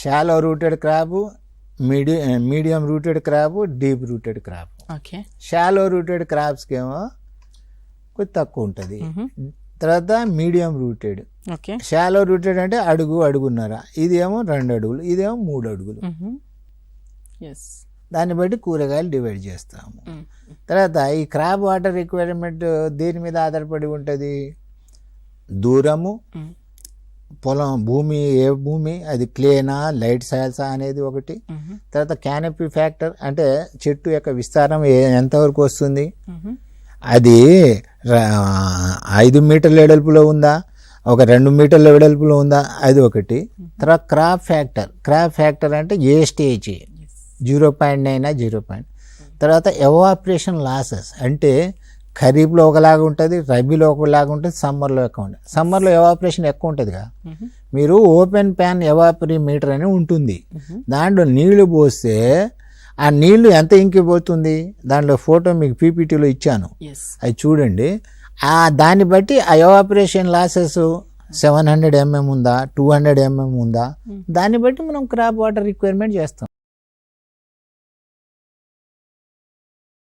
Shallow rooted crop, medium rooted crop, deep rooted crop. Okay. Shallow rooted క్రాబ్స్కి ఏమో కొద్ది తక్కువ ఉంటుంది. తర్వాత medium rooted. Okay. Shallow rooted అంటే అడుగున్నర, ఇది ఏమో 2 అడుగులు, ఇదేమో 3 అడుగులు. ఎస్. దాన్ని బట్టి కూరగాయలు డివైడ్ చేస్తాము. తర్వాత ఈ క్రాబ్ వాటర్ రిక్వైర్మెంట్ దేని మీద ఆధారపడి ఉంటుంది? దూరము, పొలం, భూమి, ఏ భూమి, అది క్లేనా లైట్ సాయిల్సా అనేది ఒకటి. తర్వాత క్యానపీ ఫ్యాక్టర్ అంటే చెట్టు యొక్క విస్తారం ఎంతవరకు వస్తుంది, అది 5 మీటర్ల వెడల్పులో ఉందా, ఒక 2 మీటర్ల వెడల్పులో ఉందా, అది ఒకటి. తర్వాత క్రాప్ ఫ్యాక్టర్ అంటే ఏ స్టేజ్, 0.9 0. తర్వాత ఎవాపరేషన్ లాసెస్ అంటే ఖరీఫ్లో ఒకలాగా ఉంటుంది, రబీలో ఒకలాగా ఉంటుంది, సమ్మర్లో ఎక్కువ ఉంటుంది. సమ్మర్లో ఎవాపరేషన్ ఎక్కువ ఉంటుంది కదా, మీరు ఓపెన్ ప్యాన్ ఎవాపరీమీటర్ అని ఉంటుంది, దాంట్లో నీళ్లు పోస్తే ఆ నీళ్లు ఎంత ఇంకిపోతుంది, దాంట్లో ఫోటో మీకు పీపీటీలో ఇచ్చాను, అది చూడండి. దాన్ని బట్టి ఆ ఎవాపరేషన్ లాసెస్ 700 mm ఉందా, 200 mm ఉందా, దాన్ని బట్టి మనం క్రాప్ వాటర్ రిక్వైర్మెంట్ చేస్తాం.